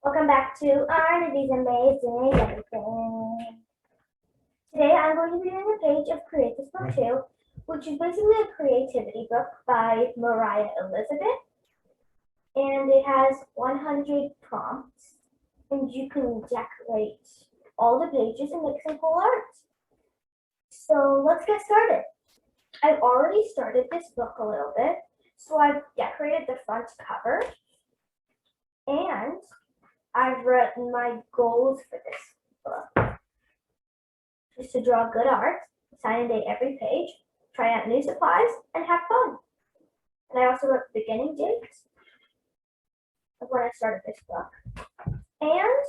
Welcome back to Arnity's Amazing Everything. Today I'm going to be doing a page of Create This Book Too, which is basically a creativity book by Moriah Elizabeth. And it has 100 prompts, and you can decorate all the pages and make some cool art. So let's get started. I've already started this book a little bit, so I've decorated the front cover, and I've written my goals for this book. Just to draw good art, sign and date every page, try out new supplies, and have fun. And I also wrote the beginning date of when I started this book. And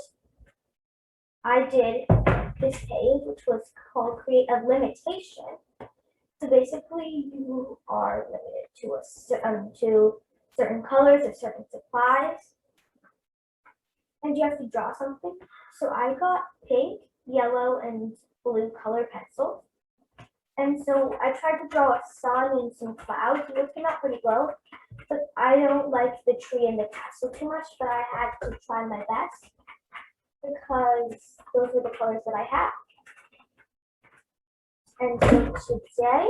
I did this page, which was called Create a Limitation. So basically, you are limited to certain colors or certain supplies, and you have to draw something. So I got pink, yellow, and blue color pencils. And so I tried to draw a sun and some clouds, and it came out pretty well. But I don't like the tree and the castle too much, but I had to try my best because those were the colors that I had. And so today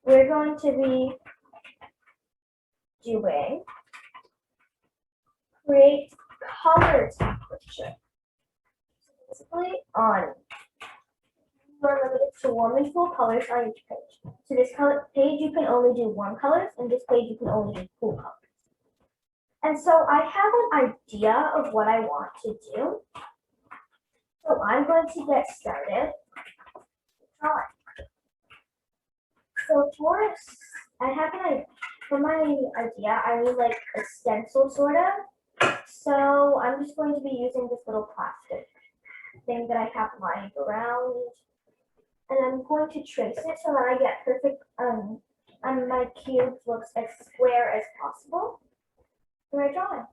we're going to be doing create color temperature. Basically on we're limited to warm and cool colors on each page. So this page you can only do warm colors, and this page you can only do cool colors. And so I have an idea of what I want to do. So I'm going to get started drawing. So I have an idea. For my idea, I need like a stencil sort of. So I'm just going to be using this little plastic thing that I have lying around. And I'm going to trace it so that I get perfect, and my cube looks as square as possible for my drawing.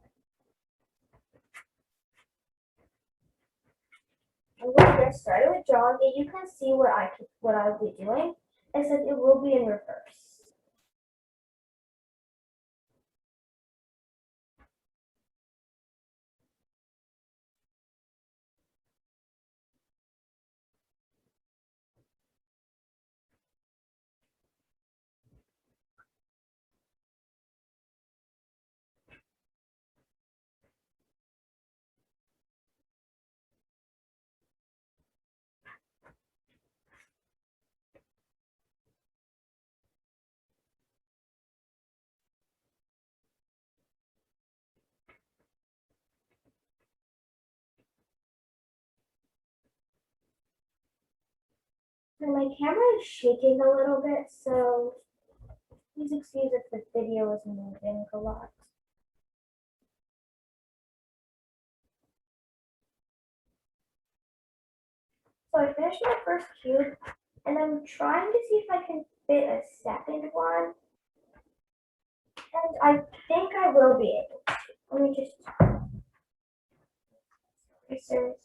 I'm going to get started with drawing, and you can see what I'll be doing, except it will be in reverse. So my camera is shaking a little bit, so please excuse if the video is moving a lot. So I finished my first cube, and I'm trying to see if I can fit a second one. And I think I will be able to. Let me just research.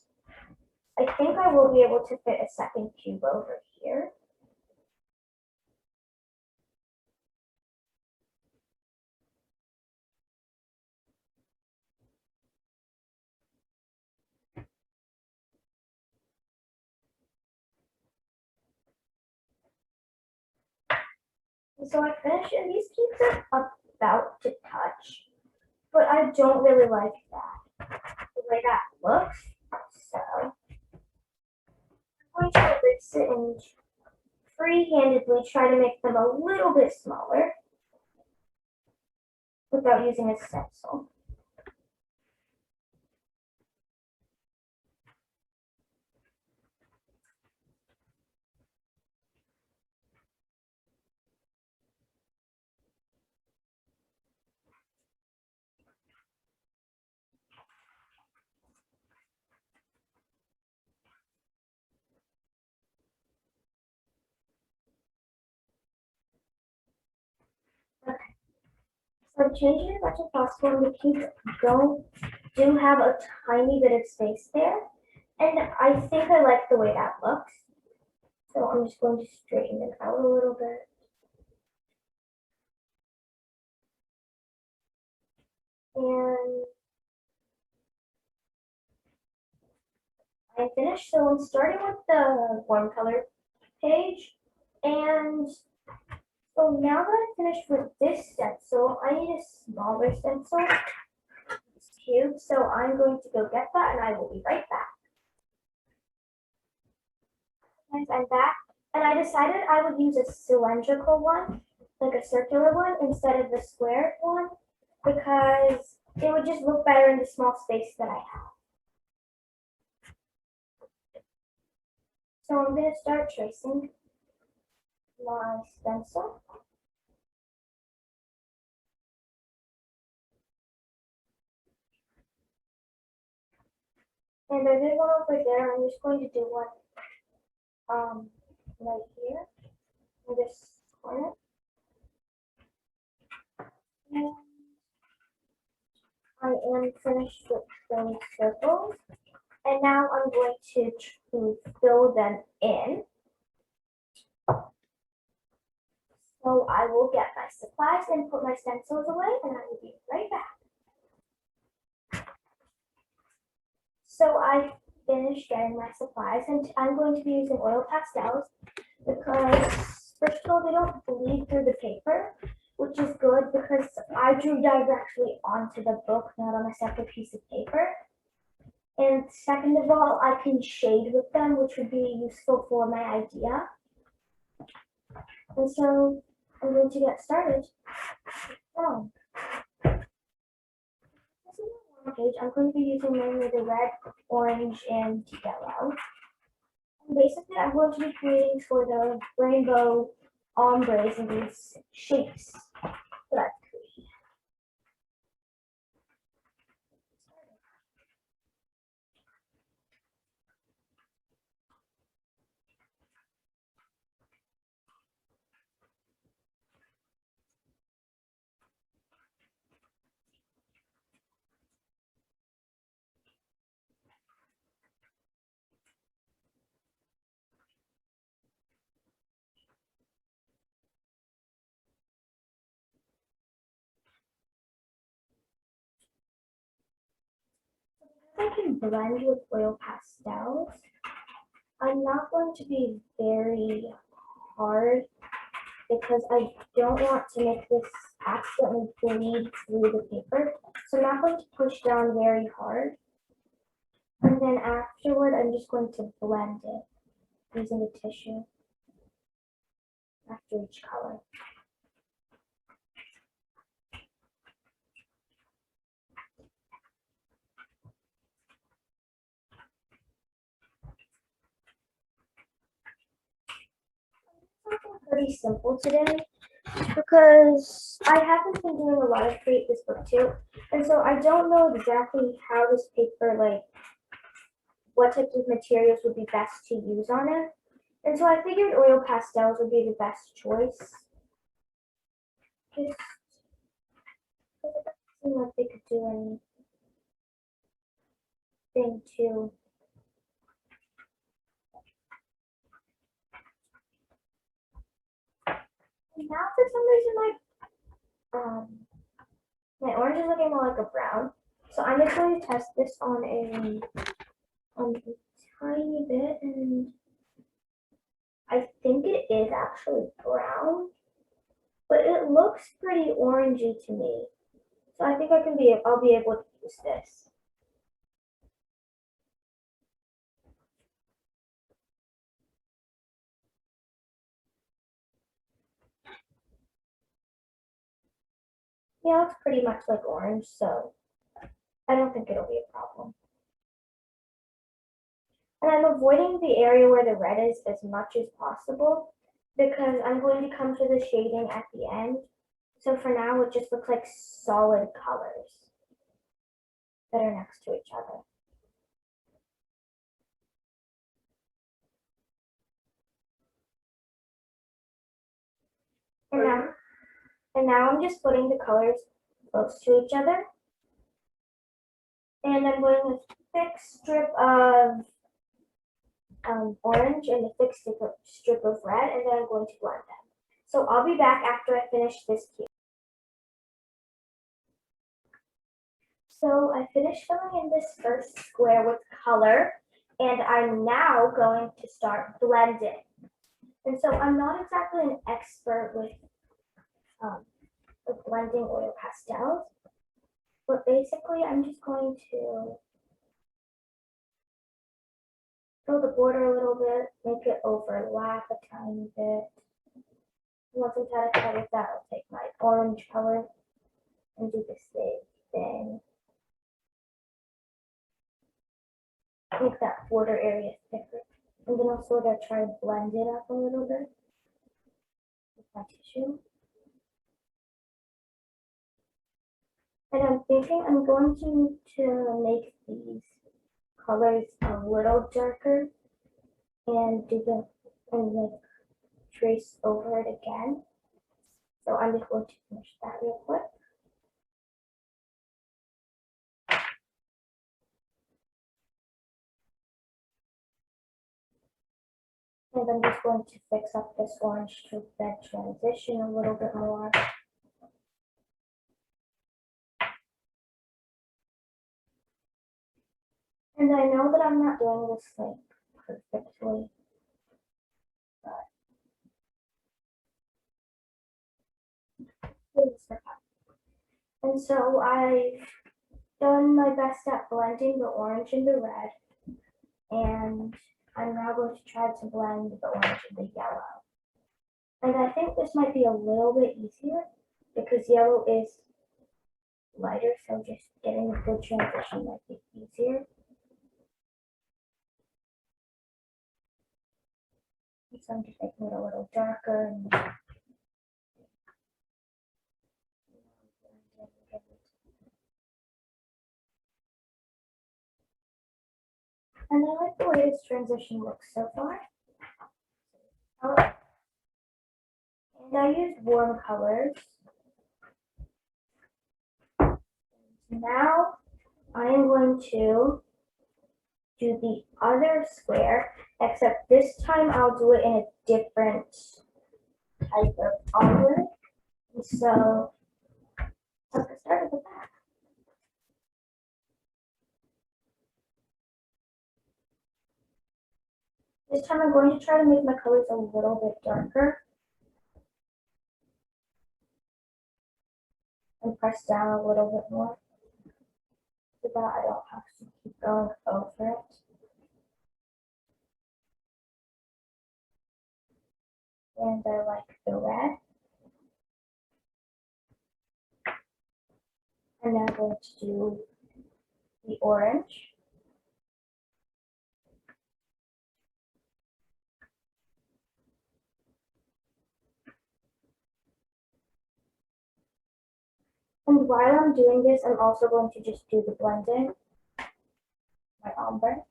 I think I will be able to fit a second cube over here. So I finished, and these cubes are about to touch, but I don't really like that, the way that looks. So I'm going to erase it and free-handedly try to make them a little bit smaller without using a stencil. Okay. So I'm changing as much as possible, and the cubes do have a tiny bit of space there. And I think I like the way that looks. So I'm just going to straighten them out a little bit. And I finished. So I'm starting with the warm color page. And so now that I finished with this stencil, I need a smaller stencil. It's cube. So I'm going to go get that and I will be right back. Guys, I'm back. And I decided I would use a cylindrical one, like a circular one, instead of the square one, because it would just look better in the small space that I have. So I'm going to start tracing my stencil. And I did one over there. I'm just going to do one right here in this corner. And I am finished with those circles. And now I'm going to fill them in. So I will get my supplies and put my stencils away, and I will be right back. So I finished getting my supplies, and I'm going to be using oil pastels because, first of all, they don't bleed through the paper, which is good because I drew directly onto the book, not on a separate piece of paper. And second of all, I can shade with them, which would be useful for my idea. And so I'm going to get started. So, this is my page. I'm going to be using mainly the red, orange, and yellow. And basically, I'm going to be creating for the rainbow ombres and these shapes that I've created. I can blend with oil pastels. I'm not going to be very hard because I don't want to make this accidentally bleed through the paper. So I'm not going to push down very hard. And then afterward, I'm just going to blend it using a tissue after each color. Something pretty simple today because I haven't been doing a lot of Create This Book too, and so I don't know exactly how this paper, like what types of materials would be best to use on it, and so I figured oil pastels would be the best choice. Just because it doesn't seem like they could do anything too. And now for some reason my orange is looking more like a brown. So I'm just going to test this on a tiny bit, and I think it is actually brown, but it looks pretty orangey to me. So I think I'll be able to use this. Yeah, it's pretty much like orange, so I don't think it'll be a problem. And I'm avoiding the area where the red is as much as possible because I'm going to come to the shading at the end. So for now, it just looks like solid colors that are next to each other. And now I'm just putting the colors close to each other. And I'm going with a thick strip of orange and a thick strip of red, and then I'm going to blend them. So I'll be back after I finish this cube. So I finished filling in this first square with color, And I'm now going to start blending. And so I'm not exactly an expert with blending oil pastels, but basically I'm just going to fill the border a little bit, make it overlap a tiny bit. Once I'm satisfied with that, I'll take my orange color and do the same thing. Make that border area thicker. And then I'll sort of try to blend it up a little bit with my tissue. And I'm thinking I'm going to make these colors a little darker and like trace over it again. So I'm just going to finish that real quick. And I'm just going to fix up this orange to red transition a little bit more. And I know that I'm not doing this like perfectly, but and so I've done my best at blending the orange and the red, and I'm now going to try to blend the orange and the yellow. And I think this might be a little bit easier because yellow is lighter, so just getting a good transition might be easier. So I'm just making it a little darker and I like the way this transition looks so far. And I used warm colors. Now I am going to do the other square, except this time I'll do it in a different type of color. So let's get started with that. This time I'm going to try to make my colors a little bit darker. And press down a little bit more so that I don't have to keep going over it. And I like the red. And now I'm going to do the orange. And while I'm doing this, I'm also going to just do the blending, my ombre,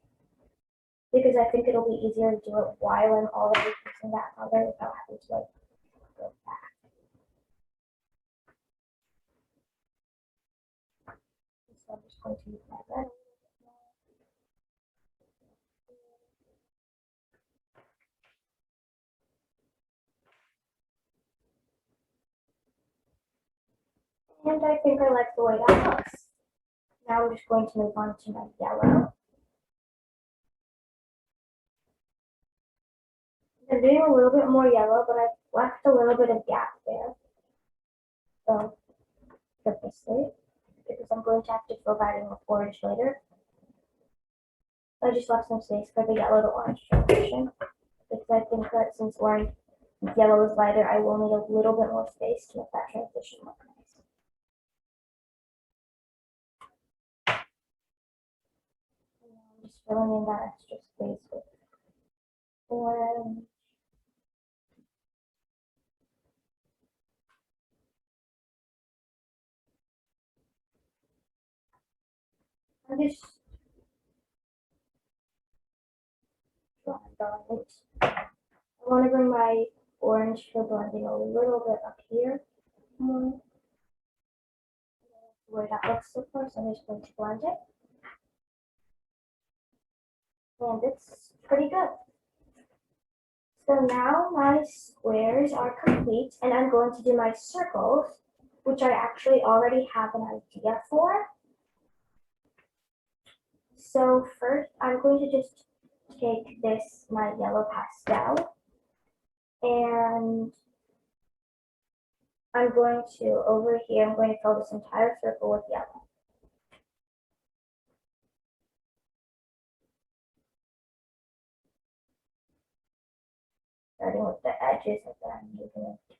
because I think it'll be easier to do it while I'm already fixing that color without having to like go back. So I'm just going to use my red. And I think I like the way that looks. Now we're just going to move on to my yellow. I'm doing a little bit more yellow, but I've left a little bit of gap there. So purposely, because I'm going to have to fill that in with orange later. I just left some space for the yellow to orange transition, because I think that since yellow is lighter, I will need a little bit more space to make that transition look nice. And I'm just filling in that extra space with orange. I'm just I want to bring my orange for blending a little bit up here more. The way that looks so far, so I'm just going to blend it. And it's pretty good. So now my squares are complete, and I'm going to do my circles, which I actually already have an idea for. So first, I'm going to just take this, my yellow pastel, and I'm going to, over here, I'm going to fill this entire circle with yellow. Starting with the edges of that, I'm moving it.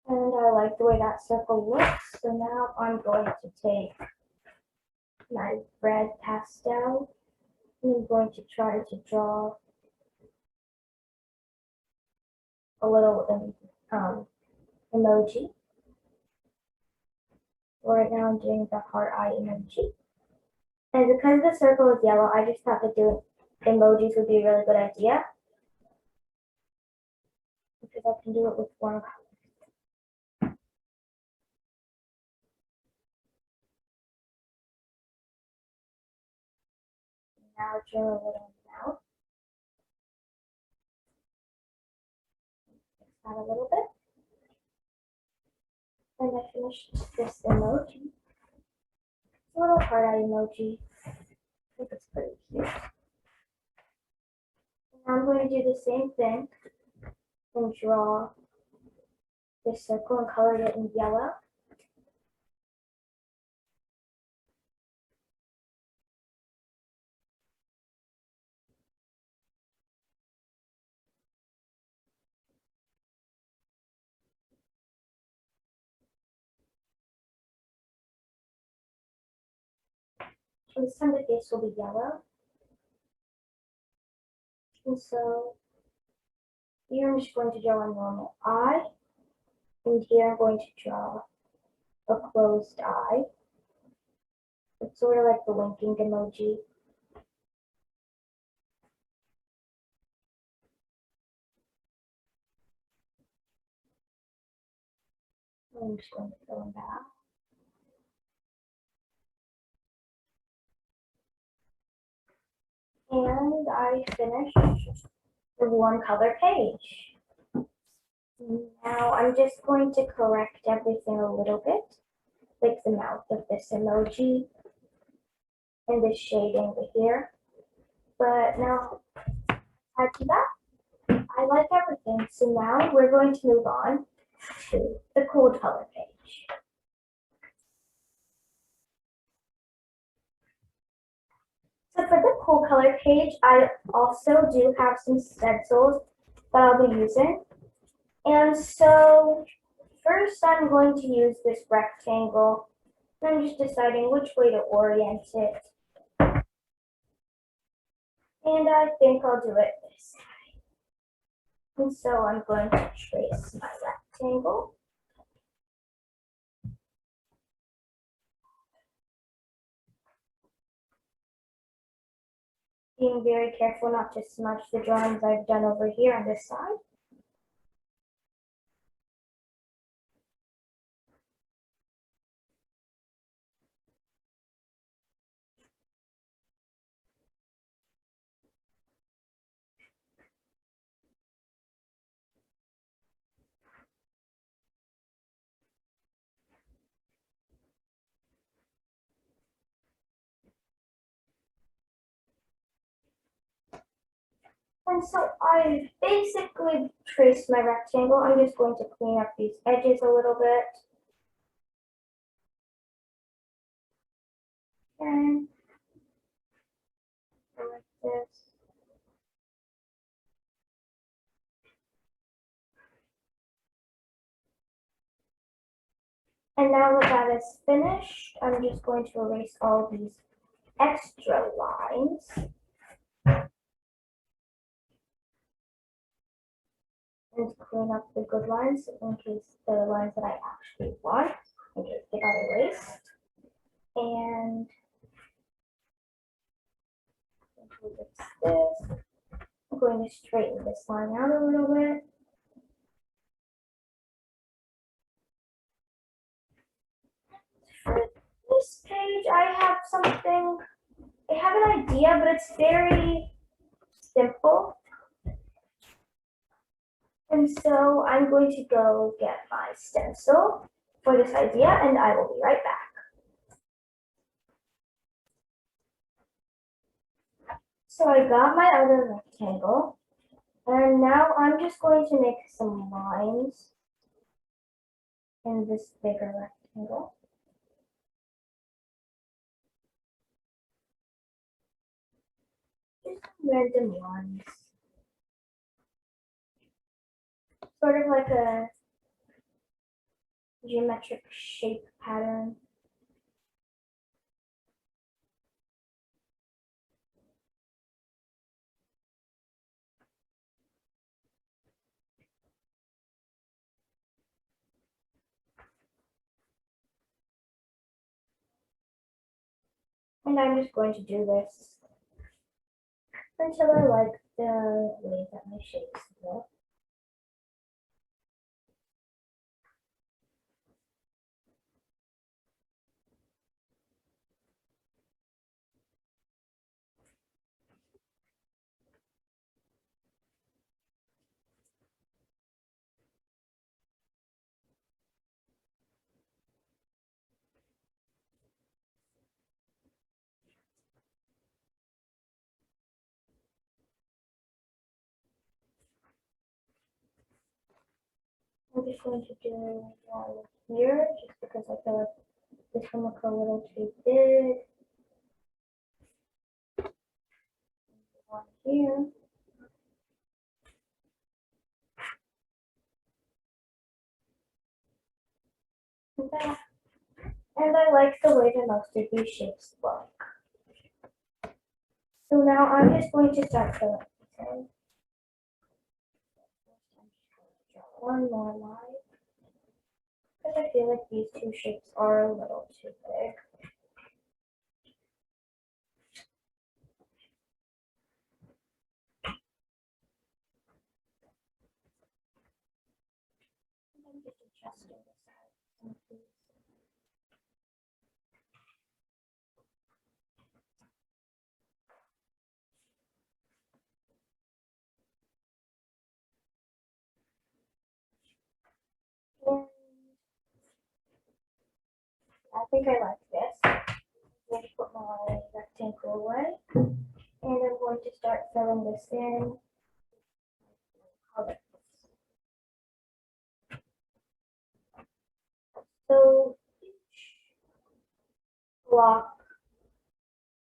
And I like the way that circle looks, so now I'm going to take my red pastel and I'm going to try to draw a little emoji. Right now I'm doing the heart eye emoji. And because the circle is yellow, I just thought that doing emojis would be a really good idea. Because I can do it with one color. Now draw a little mouth. Fix that a little bit. And I finished this emoji. It's a little heart eye emoji. I think it's pretty cute. Now I'm going to do the same thing and draw this circle and color it in yellow. And this time the face will be yellow. And so here I'm just going to draw a normal eye. And here I'm going to draw a closed eye. It's sort of like the winking emoji. I'm just going to fill in that. And I finished the one color page. Now I'm just going to correct everything a little bit, like the mouth of this emoji and the shading over here. But now, add to that, I like everything. So now we're going to move on to the cold color page. So for the cool color page, I also do have some stencils that I'll be using. And so first I'm going to use this rectangle. I'm just deciding which way to orient it. And I think I'll do it this side. And so I'm going to trace my rectangle. Being very careful not to smudge the drawings I've done over here on this side. And so I basically traced my rectangle. I'm just going to clean up these edges a little bit. And like this. And now that that is finished, I'm just going to erase all these extra lines. And clean up the good lines in case the lines that I actually want, in case they got erased. And fix this. I'm going to straighten this line out a little bit. For this page, I have something I have an idea, but it's very simple. And so I'm going to go get my stencil for this idea, and I will be right back. So I got my other rectangle, and now I'm just going to make some lines in this bigger rectangle. Just some random lines. Sort of like a geometric shape pattern. And I'm just going to do this until I like the way that my shapes look. I'm just going to do one here, just because I feel like this one looks a little too big. One here. And that. And I like the way that most of these shapes look. So now I'm just going to start filling these in. One more line. Because I feel like these two shapes are a little too big. I'm just adjusting the size of these. And I think I like this. I'm going to put my rectangle away. And I'm going to start filling this in. Colors. So each block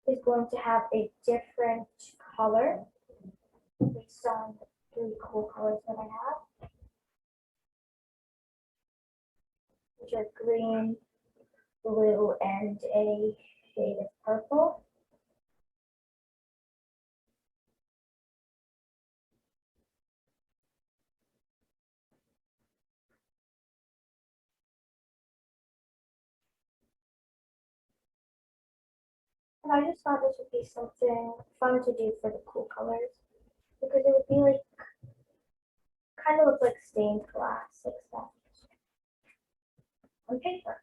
is going to have a different color based on the three cool colors that I have, which are green, blue, and a shade of purple. And I just thought this would be something fun to do for the cool colors, because it would be like, kind of look like stained glass, except on paper.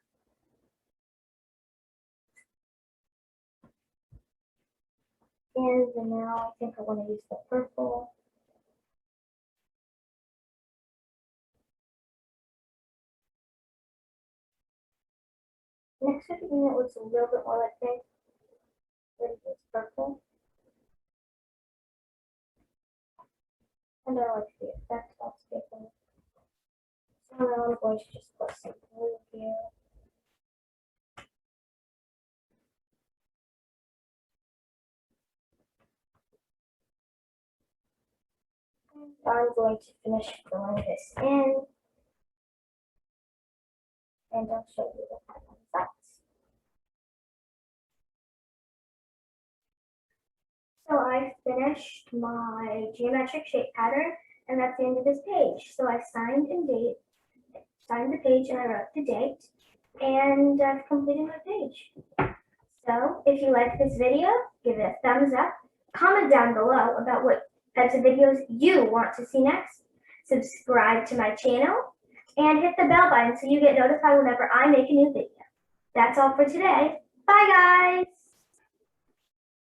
And now I think I want to use the purple. Next to the thing that looks a little bit more like pink, is this purple. And I like the effect that's given. So now I'm going to just put some blue here. And I'm going to finish filling this in. And I'll show you the final results. So I finished my geometric shape pattern, and that's the end of this page. So I signed the page, and I wrote the date, and I've completed my page. So if you like this video, give it a thumbs up. Comment down below about what types of videos you want to see next. Subscribe to my channel and hit the bell button so you get notified whenever I make a new video. That's all for today. Bye guys!